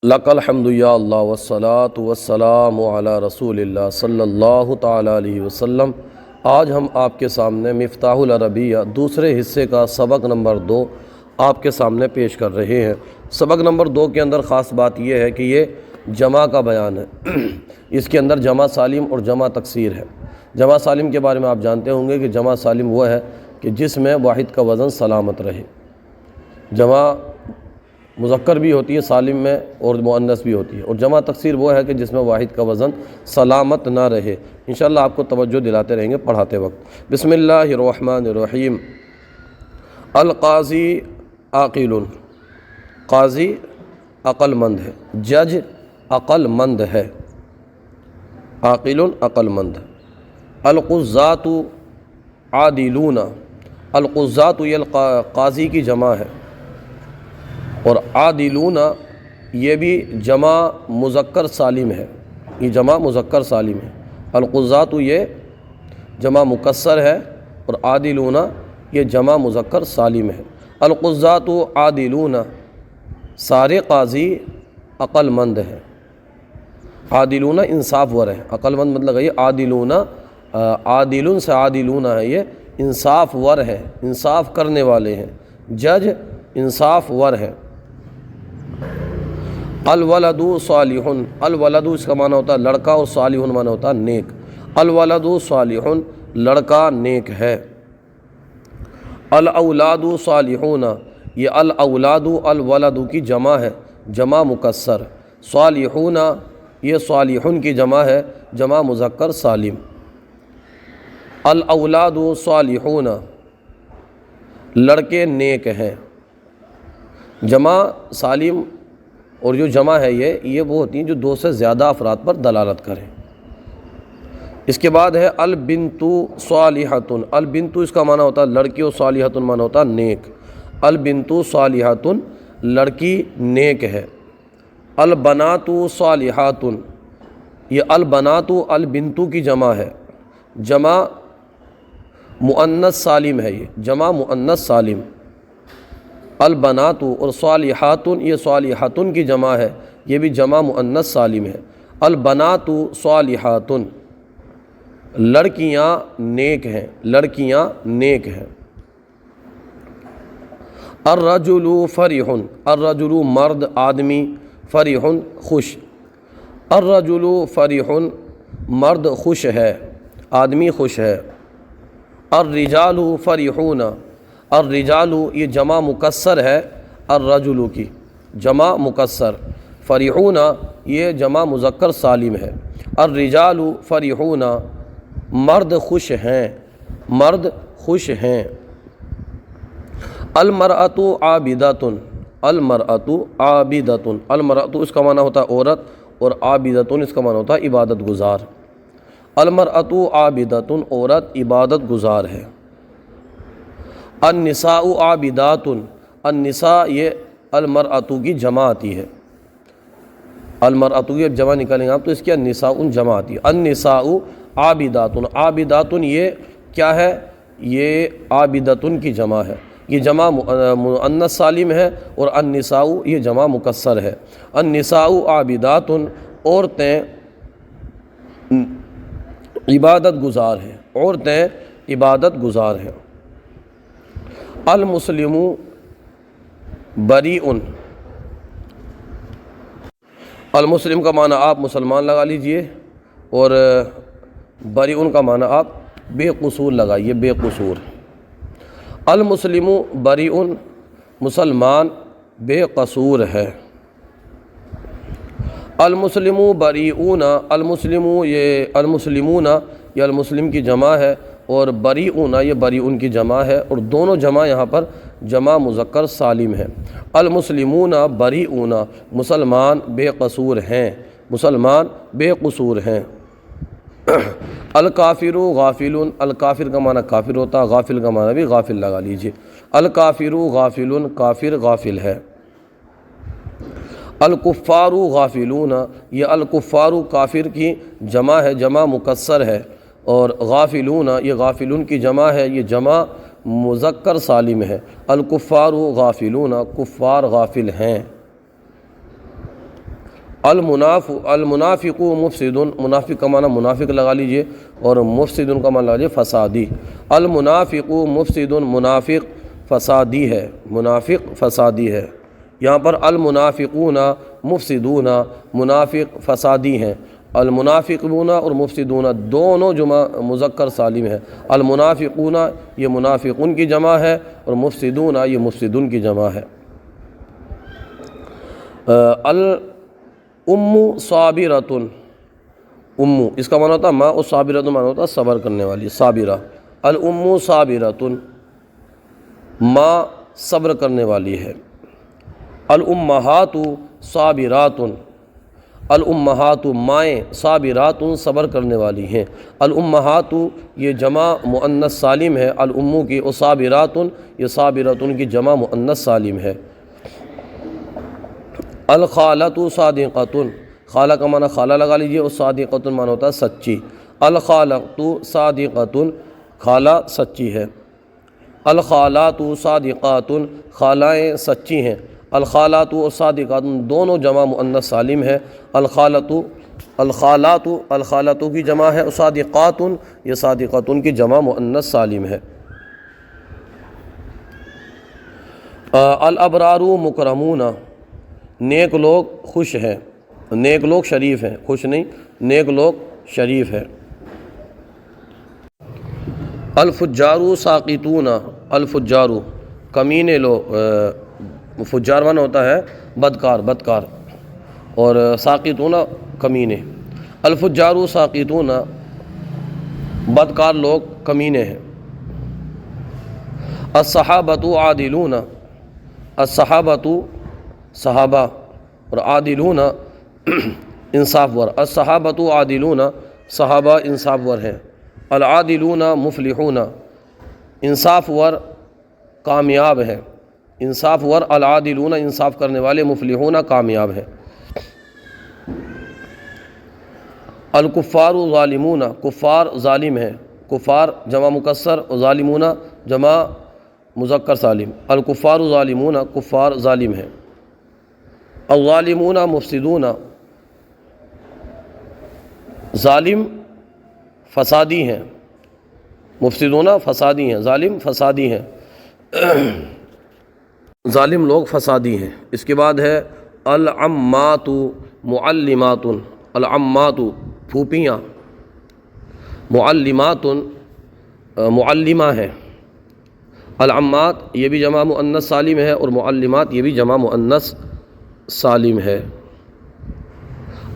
لَقَ الْحَمْدُ یا اللہ والصلاۃ والسلام علی رسول اللہ صلی اللہ تعالیٰ علیہ وسلم۔ آج ہم آپ کے سامنے مفتاح العربیہ دوسرے حصے کا سبق نمبر 2 آپ کے سامنے پیش کر رہے ہیں۔ سبق نمبر 2 کے اندر خاص بات یہ ہے کہ یہ جمع کا بیان ہے۔ اس کے اندر جمع سالم اور جمع تکسیر ہے۔ جمع سالم کے بارے میں آپ جانتے ہوں گے کہ جمع سالم وہ ہے کہ جس میں واحد کا وزن سلامت رہے۔ جمع مذکر بھی ہوتی ہے سالم میں اور مؤنث بھی ہوتی ہے، اور جمع تکسیر وہ ہے کہ جس میں واحد کا وزن سلامت نہ رہے۔ انشاءاللہ آپ کو توجہ دلاتے رہیں گے پڑھاتے وقت۔ بسم اللہ الرحمن الرحیم۔ القاضی عاقل، قاضی عقل مند ہے، جج عقل مند ہے، عاقل عقل مند۔ القضاۃ عادلون، القضاۃ یہ قاضی کی جمع ہے، اور عادلون یہ بھی جمع مذکر سالم ہے، یہ جمع مذکر سالم ہے۔ القضاۃ یہ جمع مکسر ہے اور عادلون یہ جمع مذکر سالم ہے۔ القضاۃ عادلون، سارے قاضی عقل مند ہیں۔ عادلون انصاف ور ہے، عقل مند مطلب یہ عادلون، عادل سے عادلون ہے، یہ انصاف ور ہے، انصاف کرنے والے ہیں۔ جج انصاف ور ہے۔ الولد صالح، الولد اس کا معنی ہوتا ہے لڑکا، اور صالح معنی ہوتا ہے نیک۔ الولد صالح، لڑکا نیک ہے۔ الاولاد صالحون، یہ الاولاد الولد کی جمع ہے، جمع مکسر۔ صالحون یہ صالحون کی جمع ہے، جمع مذکر سالم۔ الاولاد صالحون، لڑکے نیک ہیں۔ جمع سالم اور جو جمع ہے یہ وہ ہوتی ہیں جو دو سے زیادہ افراد پر دلالت کریں۔ اس کے بعد ہے البنت صالحۃ، البنت اس کا معنی ہوتا ہے لڑکی، اور صالحۃ معنی ہوتا ہے نیک۔ البنت صالحۃ، لڑکی نیک ہے۔ البنات صالحات، یہ البنات البنت کی جمع ہے، جمع مؤنث سالم ہے، یہ جمع مؤنث سالم۔ البنات اور صالحات یہ صالحات کی جمع ہے، یہ بھی جمع مؤنث سالم ہے۔ البنات صالحات، لڑکیاں نیک ہیں، لڑکیاں نیک ہیں۔ الرجل فرح، الرجل مرد آدمی، فرح خوش۔ الرجل فرح، مرد خوش ہے، آدمی خوش ہے۔ الرجال فرحون، الرجال یہ جمع مکسر ہے الرجل کی، جمع مکسر۔ فرحون یہ جمع مذکر سالم ہے۔ الرجال فرحون، مرد خوش ہیں، مرد خوش ہیں۔ المرأۃ عابدۃ، المرأۃ عابدۃ، المرأۃ اس کا معنی ہوتا ہے عورت، اور عابدۃ اس کا معنی ہوتا ہے عبادت گزار۔ المرأۃ عابدۃ، عورت عبادت گزار ہے۔ النساء عابدات، النساء یہ المرأۃ کی جمع آتی ہے، المرأۃ کی جمع نکالیں گے آپ تو اس کی النساء جمع آتی ہے۔ النساء عابدات، عابدات یہ کیا ہے؟ یہ عابدۃ کی جمع ہے، یہ جمع مؤنث سالم ہے، اور النساء یہ جمع مکسر ہے۔ النساء عابدات، عورتیں عبادت گزار ہیں، عورتیں عبادت گزار ہیں۔ المسلم بریء، المسلم کا معنی آپ مسلمان لگا لیجئے، اور بریء کا معنی آپ بے قصور لگائیے، بے قصور۔ المسلم بریء، مسلمان بے قصور ہے۔ المسلم بریئون، المسلم یہ المسلمون یہ المسلم کی جمع ہے، اور بریئون یہ بریئون کی جمع ہے، اور دونوں جمع یہاں پر جمع مذکر سالم ہے۔ المسلمون بریئون، مسلمان بے قصور ہیں، مسلمان بے قصور ہیں۔ الکافر غافل، الکافر کا معنی کافر ہوتا ہے، غافل کا معنی بھی غافل لگا لیجئے۔ الکافر غافل، کافر غافل ہے۔ الکفار غافلون، یہ الکفار کافر کی جمع ہے، جمع مکسر ہے، اور غافلون یہ غافلون کی جمع ہے، یہ جمع مذکر سالم ہے۔ الکفار غافلون، کفار غافل ہیں۔ المنافق مفسد، منافق کا معنی منافق لگا لیجئے اور مفسد کا معنی لگا لیجئے فسادی۔ المنافق مفسد، منافق فسادی ہے، منافق فسادی ہے۔ یہاں پر المنافقون مفسدون، منافق فسادی ہیں۔ المنافقون اور مفسدون دونوں جمع مذکر سالم ہے۔ المنافقون یہ منافقون کی جمع ہے اور مفسدون یہ مفسدون کی جمع ہے۔ الام صابرۃ، ام اس کا معنی ہوتا ہے ماں، اور صابرۃ معنی ہوتا ہے صبر کرنے والی، صابرہ۔ الام صابرۃ، ماں صبر کرنے والی ہے۔ الامہات صابرات، الامہات مائیں، صابرات صبر کرنے والی ہیں۔ الامہات یہ جمع مؤنث سالم ہے، الامو کی، اور صابرات یہ صابراتن کی جمع مؤنث سالم ہے۔ الخالۃ صادقۃ، خالہ کا معنی خالہ لگا لیجئے اور صادقۃ معنی ہوتا ہے سچی۔ الخالۃ صادقۃ، خالہ سچی ہے۔ الخالات صادقات، خالائیں سچی ہیں۔ الخالات اور صادقات دونوں جمع مؤنث سالم ہے۔ الخالات کی جمع ہے، اور صادقات یہ صادقات کی جمع مؤنث سالم ہے۔ الابرار مکرمون، نیک لوگ خوش ہیں، نیک لوگ شریف ہیں، خوش نہیں، نیک لوگ شریف ہیں۔ الفجار ساقطون، الفجار کمینے لوگ، فجار معنی ہوتا ہے بدکار، بدکار، اور ساقطون کمینے۔ الفجار ساقطون بدکار لوگ کمینے ہیں۔ الصحابۃ عادلون، الصحابۃ صحابہ، اور عادلون انصاف ور۔ الصحابۃ عادلون صحابہ انصاف ور ہیں۔ العادلون مفلحون، انصاف ور کامیاب ہیں، انصاف ور العادلون انصاف کرنے والے، مفلحون کامیاب ہیں۔ الکفار ظالمون، کفار ظالم ہیں، کفار جمع مکسر اور ظالمون جمع مذکر سالم۔ الکفار ظالمون، کفار ظالم ہیں۔ الظالمون مفسدون، ظالم فسادی ہیں، مفسدون فسادی ہیں، ظالم فسادی ہیں، ظالم لوگ فسادی ہیں۔ اس کے بعد ہے العمات معلمات، العمات پھوپھیاں، معلمات معلمہ ہیں۔ العمات یہ بھی جمع مؤنث سالم ہے، اور معلمات یہ بھی جمع مؤنث سالم ہے۔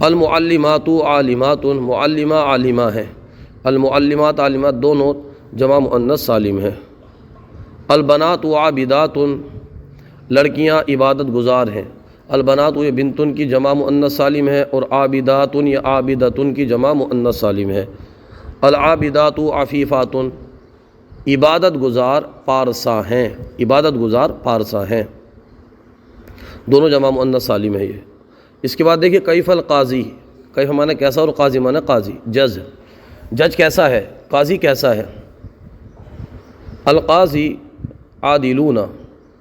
المعلمات عالمات، معلمہ عالمہ ہیں۔ المعلمات عالمات دونوں جمع مؤنث سالم ہیں۔ البنات عابدات، لڑکیاں عبادت گزار ہیں۔ البنات یہ بنتن کی جمع مؤنث سالم ہے، اور عابدات یہ عابدتن کی جمع مؤنث سالم ہے۔ العابدات عفیفات، عبادت گزار پارسا ہیں، عبادت گزار پارسا ہیں، دونوں جمع مؤنث سالم ہے یہ۔ اس کے بعد دیکھیے کیف القاضی، کیف معنی کیسا، اور قاضی معنی قاضی، جج، جج کیسا ہے، قاضی کیسا ہے۔ القاضی عادلون،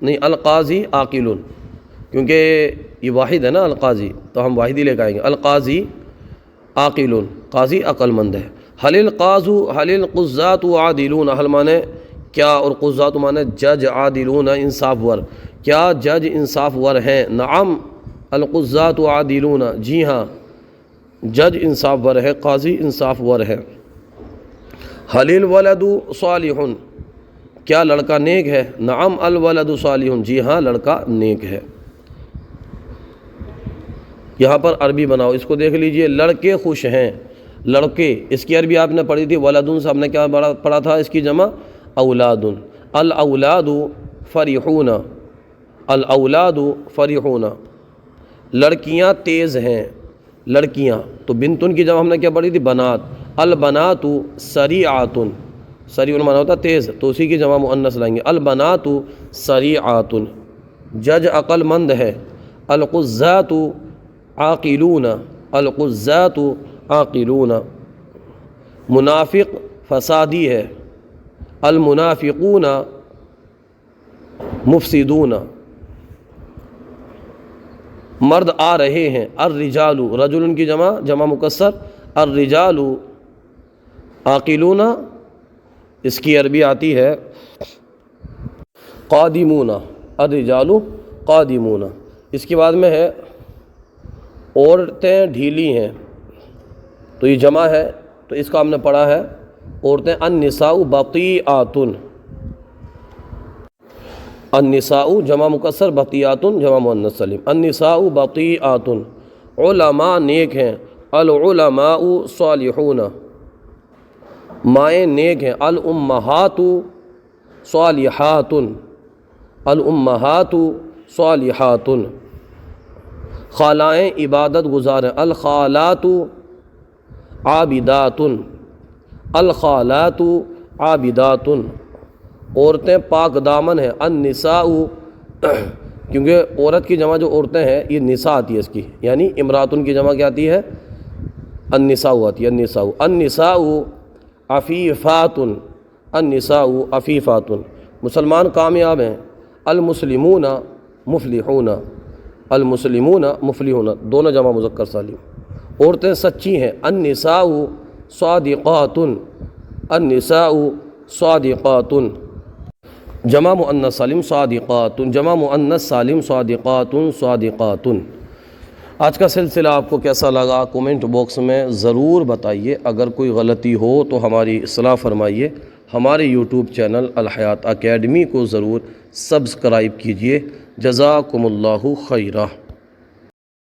نہیں القاضی عاقلون، کیونکہ یہ واحد ہے نا القاضی، تو ہم واحد ہی لے کے آئیں گے۔ القاضی عاقلون، قاضی عقل مند ہے۔ حل القضات عادلون، حل معنی کیا، اور قضات معنی جج، عادلون انصاف ور، کیا جج انصاف ور ہیں۔ نعم القضات عادلون، جی ہاں جج انصاف ور ہے، قاضی انصاف ور ہے۔ حل الولد صالح، کیا لڑکا نیک ہے۔ نعم الولد صالح، جی ہاں لڑکا نیک ہے۔ یہاں پر عربی بناؤ، اس کو دیکھ لیجئے، لڑکے خوش ہیں، لڑکے، اس کی عربی آپ نے پڑھی تھی ولدن سے، ہم نے کیا پڑھا تھا اس کی جمع اولاد۔ الاولاد فرحون، الاولاد فرحون، لڑکیاں تیز ہیں، لڑکیاں، تو بنتن کی جمع ہم نے کیا پڑھی تھی بنات۔ البنات سریعات، سریع معنی ہوتا تیز، تو اسی کی جمع مؤنث لائیں گے۔ البنات سریعات، جج عقل مند ہے۔ القضات عاقلون، القضات عاقلون، منافق فسادی ہے۔ المنافقون مفسدون، مرد آ رہے ہیں، الرجال رجل کی جمع مکسر، الرجال عاقلون، اس کی عربی آتی ہے قادمون، الرجال قادمون۔ اس کے بعد میں ہے عورتیں ڈھیلی ہیں، تو یہ جمع ہے، تو اس کا ہم نے پڑھا ہے عورتیں، النساء بطیئات، النساء جمع مکسر، بطیئات جمع مؤنث سالم، النساء بطیئات۔ علماء نیک ہیں، العلماء صالحون، مائیں نیک ہیں، الامہات صالحات، الامہات صالحات۔ خالائیں عبادت گزار ہیں، الخالات عابدات، الخالات عابدات۔ عورتیں پاک دامن ہیں، النساء، کیونکہ عورت کی جمع جو عورتیں ہیں یہ نساء آتی ہے اس کی، یعنی امراتن کی جمع کیا آتی ہے؟ النساء آتی ہے، النساء، النساء عفیفات، النساء عفیفات۔ مسلمان کامیاب ہیں، المسلمون مفلحون، المسلمون مفلحون، دونوں جمع مذکر سالم۔ عورتیں سچی ہیں، النساء صادقات، النساء صادقات، جمع مؤنث سالم صادقات، جمع مؤنث سالم صادقات، صادقات۔ آج کا سلسلہ آپ کو کیسا لگا کومنٹ باکس میں ضرور بتائیے، اگر کوئی غلطی ہو تو ہماری اصلاح فرمائیے۔ ہمارے یوٹیوب چینل الحیات اکیڈمی کو ضرور سبسکرائب کیجیے۔ جزاکم اللہ خیرہ۔